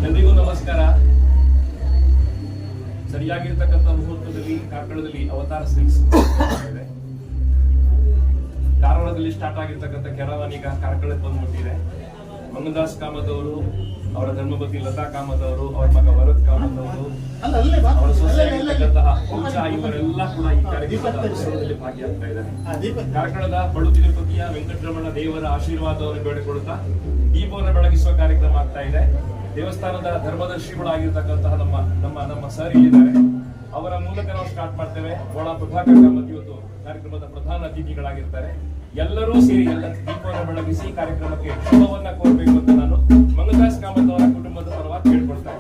ಎಲ್ರಿಗೂ ನಮಸ್ಕಾರ. ಸರಿಯಾಗಿರ್ತಕ್ಕಂಥ ಮುಹೂರ್ತದಲ್ಲಿ ಕಾರ್ಕಳದಲ್ಲಿ ಅವತಾರ ಸಿಲ್ಕ್ಸ್ ಕಾರವಾರದಲ್ಲಿ ಸ್ಟಾರ್ಟ್ ಆಗಿರ್ತಕ್ಕಂಥ ಕೆರವಾನ್ ಈಗ ಕಾರ್ಕಳಕ್ಕೆ ಬಂದ್ಬಿಟ್ಟಿದೆ. ಮಂಗದಾಸ್ ಕಾಮತ್ ಅವರು, ಅವರ ಧರ್ಮಪತಿ ಲತಾ ಕಾಮತ್ ಅವರು, ಅವರ ಮಗ ವರದ್ ಕಾಮತ್ ಅವರು, ಅವರ ಸೊಸೆಯಾಗಿರ್ತಕ್ಕಂತಹ ಉತ್ಸಾಹ ಇವರೆಲ್ಲ ಕೂಡ ಈ ಕಾರ್ಯಕ್ರಮದ ಉತ್ಸವದಲ್ಲಿ ಭಾಗಿಯಾಗ್ತಾ ಇದ್ದಾರೆ. ಕಾರ್ಕಳದ ಬಡು ತಿರುಪತಿಯ ವೆಂಕಟರಮಣ ದೇವರ ಆಶೀರ್ವಾದವನ್ನು ಬೇಡಿಕೊಳ್ಳುತ್ತಾ ದೀಪವನ್ನು ಬೆಳಗಿಸುವ ಕಾರ್ಯಕ್ರಮ ಆಗ್ತಾ ಇದೆ. ದೇವಸ್ಥಾನದ ಧರ್ಮದರ್ಶಿಗಳಾಗಿರ್ತಕ್ಕಂತಹ ನಮ್ಮ ಸರ್ ಇಲ್ಲಿದ್ದಾರೆ. ಅವರ ಮೂಲಕ ನಾವು ಸ್ಟಾರ್ಟ್ ಮಾಡ್ತೇವೆ. ಬೋಳಾ ಪ್ರಭಾಕರ್ ಕಾಮತ್ ಇವತ್ತು ಕಾರ್ಯಕ್ರಮದ ಪ್ರಧಾನ ಅತಿಥಿಗಳಾಗಿರ್ತಾರೆ. ಎಲ್ಲರೂ ಸೇರಿ ಎಲ್ಲ ದೀಪವನ್ನು ಬೆಳಗಿಸಿ ಕಾರ್ಯಕ್ರಮಕ್ಕೆ ಶುಭವನ್ನ ಕೋರಬೇಕು ಅಂತ ನಾನು ಮಂಗದಾಸ್ ಕಾಮತ್ ಅವರ ಕುಟುಂಬದ ಪರವಾಗಿ ಕೇಳ್ಕೊಳ್ತಾ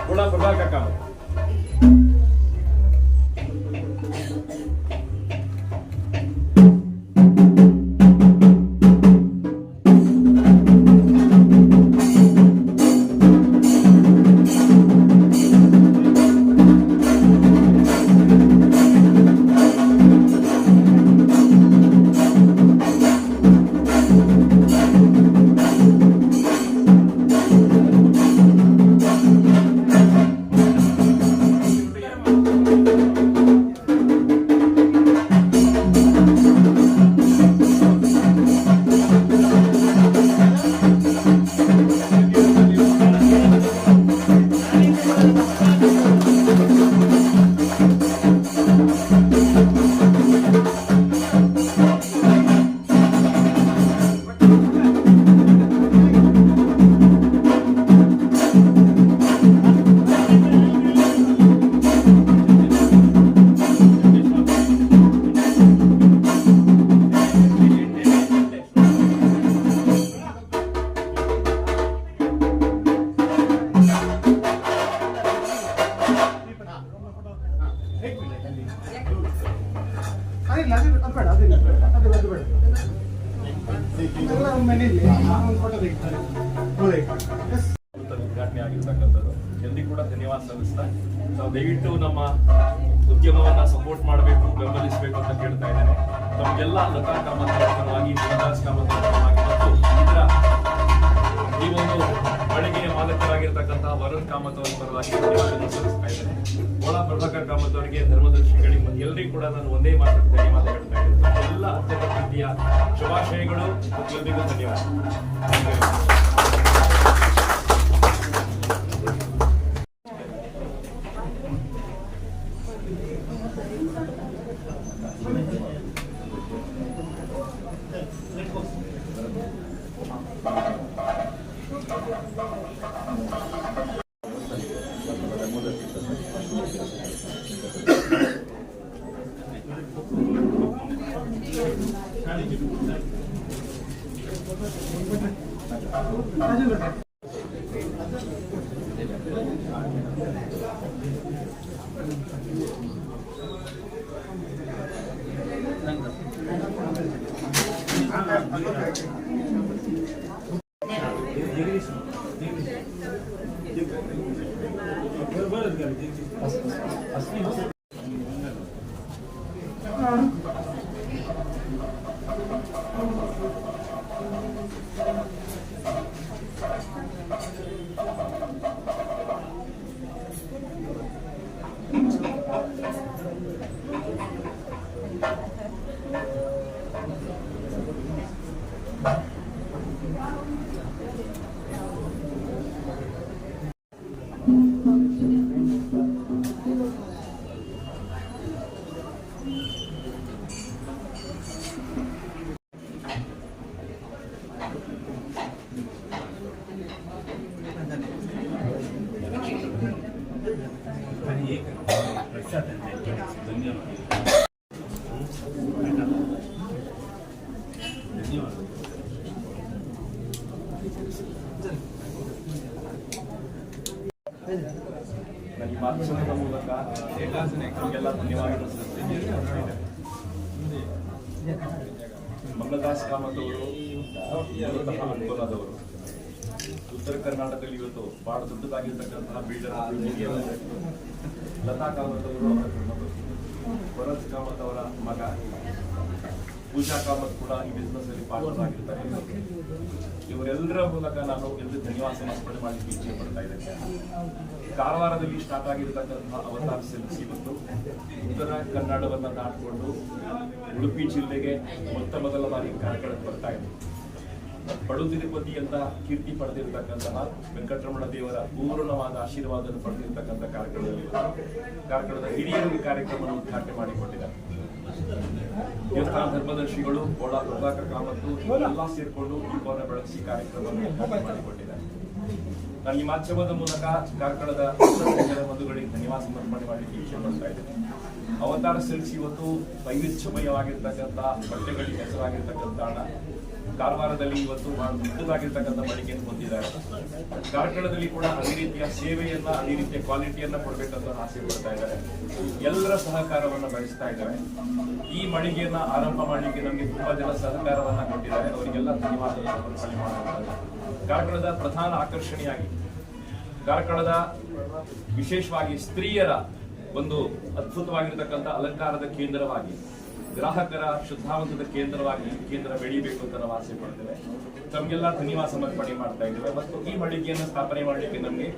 ಬೋಳಾ ಪ್ರಭಾಕರ್ ಕಾಮತ್. ಉದ್ಘಾಟನೆ ಆಗಿರ್ತಕ್ಕಂಥದ್ದು ಎಲ್ರಿಗೂ ಕೂಡ ಧನ್ಯವಾದ ಸಲ್ಲಿಸ್ತಾ ನಾವು ದಯವಿಟ್ಟು ನಮ್ಮ ಉದ್ಯಮವನ್ನ ಸಪೋರ್ಟ್ ಮಾಡಬೇಕು, ಬೆಂಬಲಿಸಬೇಕು ಅಂತ ಕೇಳ್ತಾ ಇದ್ದೇನೆ. ನಮಗೆಲ್ಲ ಲತಾ ಕಾಮತ್ ಪರವಾಗಿ, ಮಂಗದಾಸ್ ಕಾಮತ್ ಪರವಾಗಿ ಮತ್ತು ಇದರ ಈ ಒಂದು ಮಳಿಗೆಯ ಮಾಲಕರಾಗಿರ್ತಕ್ಕಂತಹ ವರುಣ್ ಕಾಮತ್ ಅವರ ಪರವಾಗಿ ಧನ್ಯವಾದ ಸಲ್ಲಿಸ್ತಾ ಇದ್ದೇನೆ. ಬೋಳಾ ಪ್ರಭಾಕರ್ ಕಾಮತ್ ಅವರಿಗೆ, ಧರ್ಮದರ್ಶಿಗಳಿಗೆ ಮತ್ತು ಎಲ್ಲರಿಗೂ ಕೂಡ ನಾನು ಒಂದೇ ಮಾತ್ರ ಧನ್ಯವಾದ ಹೇಳ್ತಾ ಇದ್ದೇನೆ. ಎಲ್ಲ ಅತ್ಯಂತ ಪ್ರೀತಿಯ ಶುಭಾಶಯಗಳು. ಎಲ್ಲರಿಗೂ ಧನ್ಯವಾದ. ಈ ಮಾಧ್ಯಮದ ಮೂಲಕ ನಮಗೆಲ್ಲ ಧನ್ಯವಾದಗಳು ಸಲ್ಲಿಸ್ತೇನೆ. ಮಂಗದಾಸ್ ಕಾಮತ್ ಅವರು ಮೂಲತಃ ಅಂಕೋಲಾದವರು. ಉತ್ತರ ಕರ್ನಾಟಕದಲ್ಲಿ ಇವತ್ತು ಬಹಳ ದೊಡ್ಡದಾಗಿರ್ತಕ್ಕಂತಹ ಬಿಲ್ಡರ್ ಲತಾ ಕಾಮತ್ ಅವರು ಅವರ ಹೆಣ್ಮಗಳು, ಭರತ್ ಕಾಮತ್ ಅವರ ಮಗ ಪೂಜಾ ಕಾಮತ್ ಕೂಡ ಈ ಬಿಸ್ನೆಸ್ ಅಲ್ಲಿ ಪಾರ್ಟ್ನರ್ ಆಗಿರ್ತಾರೆ. ಇವರೆಲ್ಲರ ಮೂಲಕ ನಾನು ಎಂದು ಧನ್ಯವಾದ ಸಮರ್ಪಣೆ ಮಾಡಲಿಕ್ಕೆ ಇಚ್ಛೆ ಪಡ್ತಾ ಇದ್ದೇನೆ. ಕಾರವಾರದಲ್ಲಿ ಸ್ಟಾರ್ಟ್ ಆಗಿರ್ತಕ್ಕಂತಹ ಅವತಾರ ಸೆಲ್ಸ್ ಇವತ್ತು ಉತ್ತರ ಕನ್ನಡವನ್ನ ದಾಟಿಕೊಂಡು ಉಡುಪಿ ಜಿಲ್ಲೆಗೆ ಮೊದಲ ಬಾರಿ ಕಾರ್ಯಕ್ರಮಕ್ಕೆ ಬರ್ತಾ ಇದೆ. ಬಡು ತಿರುಪತಿ ಅಂತ ಕೀರ್ತಿ ಪಡೆದಿರ್ತಕ್ಕಂತಹ ವೆಂಕಟರಮಣ ದೇವರ ಪೂರ್ಣವಾದ ಆಶೀರ್ವಾದ ಪಡೆದಿರ್ತಕ್ಕಂಥ ಕಾರ್ಯಕ್ರಮದ ಹಿರಿಯರಿಗೆ ಕಾರ್ಯಕ್ರಮವನ್ನು ಉದ್ಘಾಟನೆ ಮಾಡಿಕೊಟ್ಟಿದ್ದಾರೆ. ದೇವಸ್ಥಾನ ಧರ್ಮದರ್ಶಿಗಳು ಬೋಳಾ ಪ್ರಭಾಕರ್ ಕಾಮತ್ತು ಎಲ್ಲ ಸೇರ್ಕೊಂಡು ದೀಪವನ್ನು ಬೆಳಗಿಸಿ ಕಾರ್ಯಕ್ರಮವನ್ನು ಉದ್ಘಾಟನೆ ಮಾಡಿಕೊಟ್ಟಿದ್ದಾರೆ. ನಾನು ಈ ಮಾಧ್ಯಮದ ಮೂಲಕ ಕಾರ್ಕಳದ ಬಂಧುಗಳಿಗೆ ಧನ್ಯವಾದ ಸಮರ್ಪಣೆ ಮಾಡಲಿಕ್ಕೆ ಇಚ್ಛೆ ಪಡ್ತಾ ಇದ್ದೇನೆ. ಅವತಾರ ಸಿಲ್ಕ್ಸ್ ಇವತ್ತು ವೈವಿಧ್ಯಮಯವಾಗಿರ್ತಕ್ಕಂಥ ಬಟ್ಟೆಗಳಿಗೆ ಹೆಸರಾಗಿರ್ತಕ್ಕಂಥ ಕಾರವಾರದಲ್ಲಿ ಇವತ್ತು ಬಹಳ ದೊಡ್ಡದಾಗಿರ್ತಕ್ಕಂಥ ಮಳಿಗೆಯನ್ನು ಹೊಂದಿದ್ದಾರೆ. ಕಾರ್ಕಳದಲ್ಲಿ ಕೂಡ ಅದೇ ರೀತಿಯ ಸೇವೆಯನ್ನ ಅದೇ ರೀತಿಯ ಕ್ವಾಲಿಟಿಯನ್ನ ಕೊಡಬೇಕಂತ ಆಸೆ ಪಡ್ತಾ ಇದ್ದಾರೆ. ಎಲ್ಲರ ಸಹಕಾರವನ್ನ ಬಯಸ್ತಾ ಇದ್ದಾರೆ. ಈ ಮಳಿಗೆಯನ್ನ ಆರಂಭ ಮಾಡಲಿಕ್ಕೆ ನಮಗೆ ತುಂಬಾ ಜನ ಸಹಕಾರವನ್ನ ಕೊಟ್ಟಿದ್ದಾರೆ. ಅವರಿಗೆಲ್ಲ ಧನ್ಯವಾದ ಸಮರ್ಪಣೆ ಮಾಡುತ್ತಾರೆ. ಕಾರ್ಕಳದ ಪ್ರಧಾನ ಆಕರ್ಷಣೆಯಾಗಿ ಕಾರ್ಕಳದ ವಿಶೇಷವಾಗಿ ಸ್ತ್ರೀಯರ ಒಂದು ಅದ್ಭುತವಾಗಿರ್ತಕ್ಕಂಥ ಅಲಂಕಾರದ ಕೇಂದ್ರವಾಗಿ ಗ್ರಾಹಕರ ಶುದ್ಧಾವಂತದ ಕೇಂದ್ರವಾಗಿ ಕೇಂದ್ರ ಬೆಳೆಯಬೇಕು ಅಂತ ನಾವು ಆಸೆ ಪಡ್ತೇವೆ. ತಮಗೆಲ್ಲ ಧನ್ಯವಾದ ಸಮರ್ಪಣೆ ಮಾಡ್ತಾ ಇದ್ದೇವೆ. ಮತ್ತು ಈ ಮಳಿಗೆಯನ್ನು ಸ್ಥಾಪನೆ ಮಾಡಲಿಕ್ಕೆ ನಮಗೆ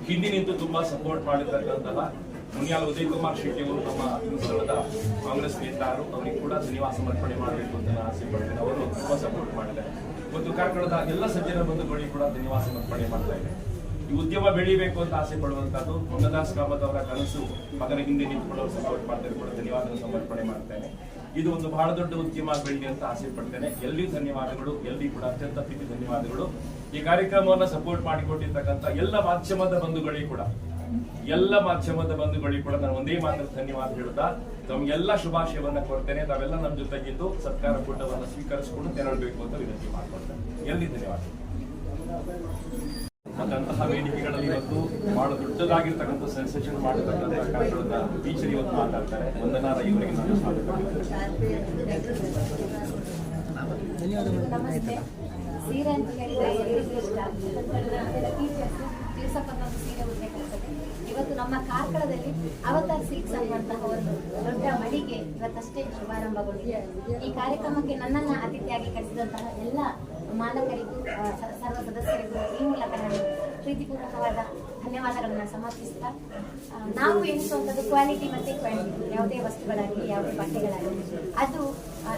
ಹಿಂದಿ ನಿಂತು ತುಂಬಾ ಸಪೋರ್ಟ್ ಮಾಡಿರ್ತಕ್ಕಂತಹ ಮುನಿಯಾಲ್ ಉದಯ್ ಕುಮಾರ್ ಶೆಟ್ಟಿ ಅವರು ನಮ್ಮ ಸ್ಥಳದ ಕಾಂಗ್ರೆಸ್ ನೇತಾರರು, ಅವರಿಗೆ ಕೂಡ ಧನ್ಯವಾದ ಸಮರ್ಪಣೆ ಮಾಡಬೇಕು ಅಂತ ನಾನು ಆಸೆ ಪಡ್ತೇನೆ. ಅವರು ತುಂಬಾ ಸಪೋರ್ಟ್ ಮಾಡಿದ್ದಾರೆ. ಮತ್ತು ಕಾರ್ಕಳದ ಎಲ್ಲ ಸಜ್ಜನ ಬಂಧುಗಳಿಗೆ ಕೂಡ ಧನ್ಯವಾದ ಸಮರ್ಪಣೆ ಮಾಡ್ತಾ ಇದ್ದೇನೆ. ಈ ಉದ್ಯಮ ಬೆಳೀಬೇಕು ಅಂತ ಆಸೆ ಪಡುವಂತದ್ದು ಮಂಗದಾಸ್ ಕಾಮತ್ ಅವರ ಕನಸು. ಮಗನ ಹಿಂದೆ ನಿಂತುಕೊಂಡು ಸಪೋರ್ಟ್ ಮಾಡ್ತಾರೆ ಕೂಡ ಧನ್ಯವಾದ ಸಮರ್ಪಣೆ ಮಾಡ್ತೇನೆ. ಇದು ಒಂದು ಬಹಳ ದೊಡ್ಡ ಉದ್ಯಮ ಬೆಳೀಲಿ ಅಂತ ಆಸೆ ಪಡ್ತೇನೆ. ಎಲ್ಲಿ ಧನ್ಯವಾದಗಳು, ಎಲ್ಲಿ ಕೂಡ ಅತ್ಯಂತ ಪ್ರೀತಿ ಧನ್ಯವಾದಗಳು. ಈ ಕಾರ್ಯಕ್ರಮವನ್ನು ಸಪೋರ್ಟ್ ಮಾಡಿಕೊಟ್ಟಿರ್ತಕ್ಕಂಥ ಎಲ್ಲ ಮಾಧ್ಯಮದ ಬಂಧುಗಳಿಗೆ ಕೂಡ ನಾನು ಒಂದೇ ಮಾತ್ರ ಧನ್ಯವಾದ ಹೇಳ್ತಾ ತಮ್ಗೆಲ್ಲ ಶುಭಾಶಯವನ್ನ ಕೊಡ್ತೇನೆ. ತಾವೆಲ್ಲ ನಮ್ಮ ಜೊತೆಗಿದ್ದು ಸತ್ಕಾರ ಕೂಟವನ್ನು ಸ್ವೀಕರಿಸಿಕೊಂಡು ತೆರಳಬೇಕು ಅಂತ ವಿನಂತಿ ಮಾಡ್ಕೊಳ್ತೇನೆ. ಎಲ್ಲಿ ಧನ್ಯವಾದ. ಅಂತಹ ವೇದಿಕೆಗಳಲ್ಲಿ ಇವತ್ತು ಬಹಳ ದೊಡ್ಡದಾಗಿರ್ತಕ್ಕಂಥ ಸೆನ್ಸೇಷನ್ ಮಾಡಿರ್ತಕ್ಕಂಥ ಕಾರ್ಯಕ್ರಮದ ಟೀಚರ್ ಇವತ್ತು ಮಾತಾಡ್ತಾರೆ. ವಂದನಾ ಇವರಿಗೆ ನಾನು ಸ್ವಾಗತ ನಮಸ್ತೆ. ಸೀರೆ ಅಂತ ಹೇಳಿದ್ರೆ ಎಲ್ಲರಿಗೂ ಇಷ್ಟ. ದಿವಸಕ್ಕೊಂದೊಂದು ಸೀರೆ ಉಡ್ಬೇಕಾಗ್ತದೆ. ಇವತ್ತು ನಮ್ಮ ಕಾರ್ಕಳದಲ್ಲಿ ಅವತಾರ್ ಸಿಲ್ಕ್ಸ್ ಅನ್ನುವಂತಹ ಒಂದು ದೊಡ್ಡ ಮಳಿಗೆ ಇವತ್ತಷ್ಟೇ ಶುಭಾರಂಭಗೊಂಡಿದೆ. ಈ ಕಾರ್ಯಕ್ರಮಕ್ಕೆ ನನ್ನನ್ನು ಅತಿಥಿಯಾಗಿ ಕರೆಸಿದಂತಹ ಎಲ್ಲ ಮಾಲಕರಿಗೂ ಸರ್ವ ಸದಸ್ಯರಿಗೂ ಈ ಮೂಲಕ ನಾನು ಪ್ರೀತಿಪೂರ್ವಕವಾದ ಧನ್ಯವಾದಗಳನ್ನು ಸಮರ್ಪಿಸ್ತಾ, ನಾವು ಎನಿಸುವಂಥದ್ದು ಕ್ವಾಲಿಟಿ ಮತ್ತು ಕ್ವಾಂಟಿಟಿ, ಯಾವುದೇ ವಸ್ತುಗಳಾಗಲಿ ಯಾವುದೇ ಬಟ್ಟೆಗಳಾಗಲಿ ಅದು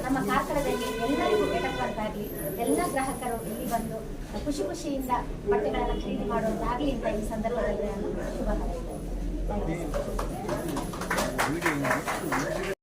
ನಮ್ಮ ಕಾರ್ಕಳದಲ್ಲಿ ಎಲ್ಲರಿಗೂ ಎಟಕುವಂತಾಗಲಿ, ಎಲ್ಲ ಗ್ರಾಹಕರು ಇಲ್ಲಿ ಬಂದು ಖುಷಿ ಖುಷಿಯಿಂದ ಬಟ್ಟೆಗಳನ್ನು ಖರೀದಿ ಮಾಡುವಂತಾಗಲಿ ಅಂತ ಈ ಸಂದರ್ಭದಲ್ಲಿ ನಾನು ಶುಭ ಹಾರೈಸ್ತೇನೆ.